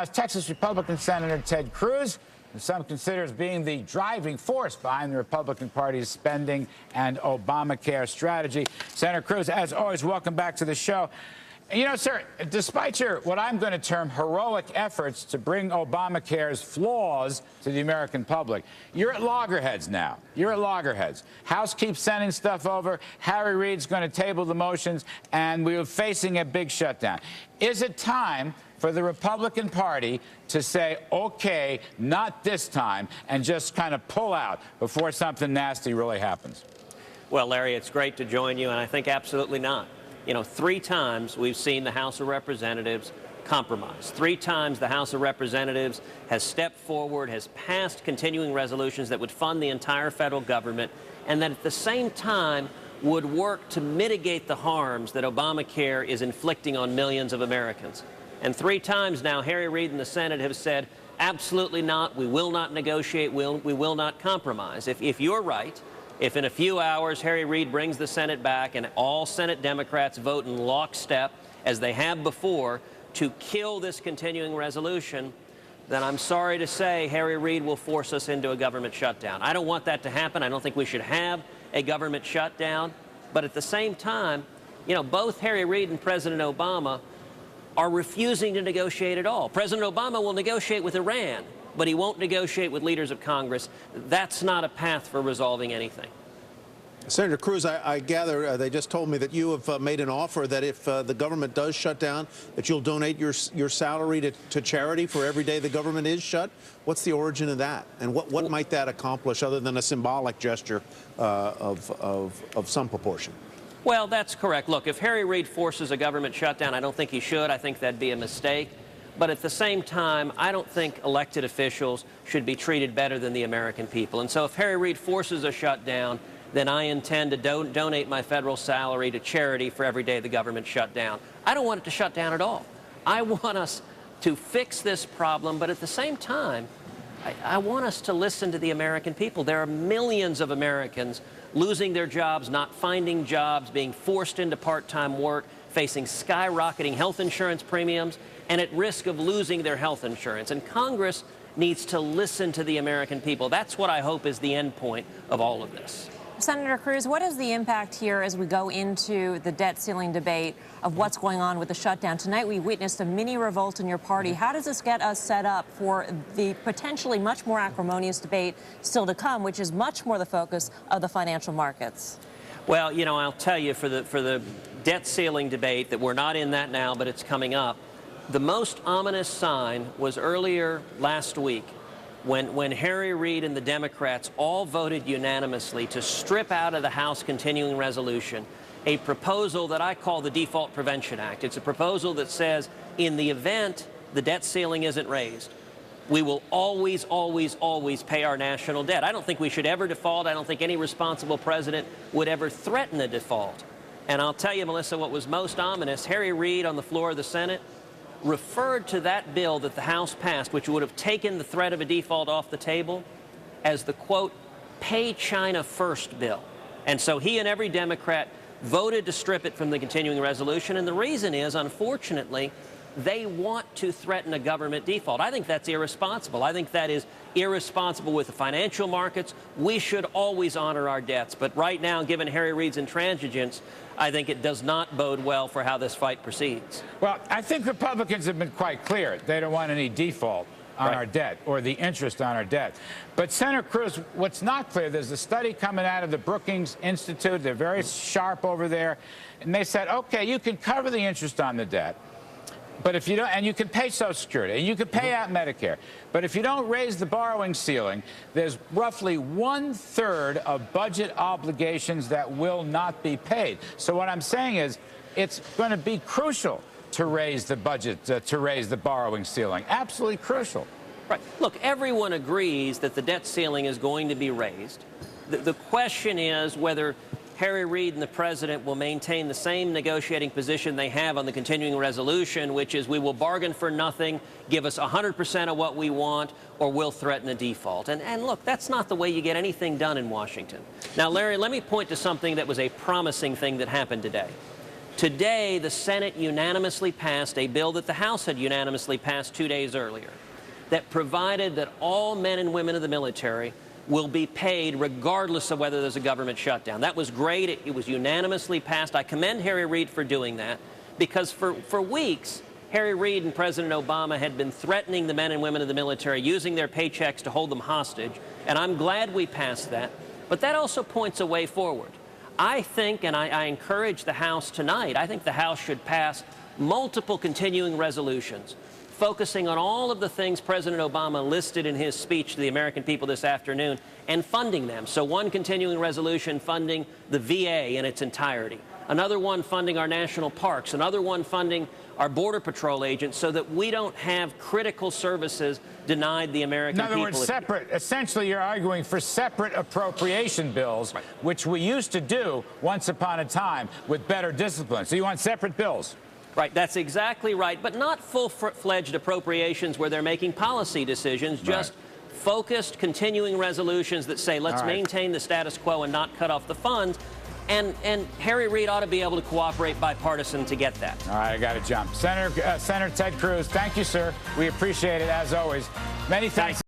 Texas Republican Senator Ted Cruz, who some consider as being the driving force behind the Republican Party's spending and Obamacare strategy. Senator Cruz, as always, welcome back to the show. You know, sir, despite your, what I'm going to term heroic efforts to bring Obamacare's flaws to the American public, you're at loggerheads now. You're at loggerheads. House keeps sending stuff over. Harry Reid's going to table the motions, and we're facing a big shutdown. Is it time for the Republican Party to say, okay, not this time, and just kind of pull out before something nasty really happens? Well, Larry, it's great to join you, and I think absolutely not. You know, 3 times we've seen the House of Representatives compromise. 3 times the House of Representatives has stepped forward, has passed continuing resolutions that would fund the entire federal government, and that at the same time would work to mitigate the harms that Obamacare is inflicting on millions of Americans. And 3 times now, Harry Reid and the Senate have said, absolutely not, we will not negotiate, we will not compromise. If you're right, if in a few hours Harry Reid brings the Senate back and all Senate Democrats vote in lockstep, as they have before, to kill this continuing resolution, then I'm sorry to say Harry Reid will force us into a government shutdown. I don't want that to happen. I don't think we should have a government shutdown. But at the same time, you know, both Harry Reid and President Obama are refusing to negotiate at all. President Obama will negotiate with Iran, but he won't negotiate with leaders of Congress. That's not a path for resolving anything. Senator Cruz, I gather they just told me that you have made an offer that if the government does shut down, that you'll donate your salary to charity for every day the government is shut. What's the origin of that? And what might that accomplish other than a symbolic gesture of some proportion? Well, that's correct. Look, if Harry Reid forces a government shutdown, I don't think he should. I think that'd be a mistake. But at the same time, I don't think elected officials should be treated better than the American people. And so if Harry Reid forces a shutdown, then I intend to donate my federal salary to charity for every day the government shut down. I don't want it to shut down at all. I want us to fix this problem, but at the same time, I want us to listen to the American people. There are millions of Americans losing their jobs, not finding jobs, being forced into part-time work, facing skyrocketing health insurance premiums, and at risk of losing their health insurance. And Congress needs to listen to the American people. That's what I hope is the end point of all of this. Senator Cruz, what is the impact here as we go into the debt ceiling debate of what's going on with the shutdown? Tonight we witnessed a mini revolt in your party. How does this get us set up for the potentially much more acrimonious debate still to come, which is much more the focus of the financial markets? Well, you know, I'll tell you, for the debt ceiling debate, that we're not in that now, but it's coming up, the most ominous sign was earlier last week when Harry Reid and the Democrats all voted unanimously to strip out of the House continuing resolution a proposal that I call the Default Prevention Act. It's a proposal that says in the event the debt ceiling isn't raised, we will always, always, always pay our national debt. I don't think we should ever default. I don't think any responsible president would ever threaten a default. And I'll tell you, Melissa, what was most ominous, Harry Reid on the floor of the Senate referred to that bill that the House passed, which would have taken the threat of a default off the table, as the, quote, pay China first bill. And so he and every Democrat voted to strip it from the continuing resolution. And the reason is, unfortunately, they want to threaten a government default. I think that's irresponsible. I think that is irresponsible with the financial markets. We should always honor our debts. But right now, given Harry Reid's intransigence, I think it does not bode well for how this fight proceeds. Well, I think Republicans have been quite clear. They don't want any default on our debt or the interest on our debt. But, Senator Cruz, what's not clear, there's a study coming out of the Brookings Institute. They're very sharp over there. And they said, okay, you can cover the interest on the debt, but if you don't, and you can pay Social Security, and you can pay out Medicare, but if you don't raise the borrowing ceiling, there's roughly 1/3 of budget obligations that will not be paid. So what I'm saying is, it's going to be crucial to raise the budget, to raise the borrowing ceiling. Absolutely crucial. Right. Look, everyone agrees that the debt ceiling is going to be raised. The question is whether Harry Reid and the president will maintain the same negotiating position they have on the continuing resolution, which is we will bargain for nothing, give us 100% of what we want, or we'll threaten a default. And look, that's not the way you get anything done in Washington. Now, Larry, let me point to something that was a promising thing that happened today. Today, the Senate unanimously passed a bill that the House had unanimously passed 2 days earlier that provided that all men and women of the military will be paid regardless of whether there's a government shutdown. That was great. It was unanimously passed. I commend Harry Reid for doing that, because for weeks, Harry Reid and President Obama had been threatening the men and women of the military, using their paychecks to hold them hostage, and I'm glad we passed that. But that also points a way forward. I think, and I encourage the House tonight, I think the House should pass multiple continuing resolutions focusing on all of the things President Obama listed in his speech to the American people this afternoon and funding them. So one continuing resolution funding the VA in its entirety, another one funding our national parks, another one funding our Border Patrol agents, so that we don't have critical services denied the American people. In other words, separate. Essentially, you're arguing for separate appropriation bills, right, which we used to do once upon a time with better discipline. So you want separate bills? Right, that's exactly right, but not full-fledged appropriations where they're making policy decisions, just focused continuing resolutions that say, let's maintain the status quo and not cut off the funds. And Harry Reid ought to be able to cooperate bipartisan to get that. All right, I got to jump. Senator Ted Cruz, thank you, sir. We appreciate it, as always. Many thanks.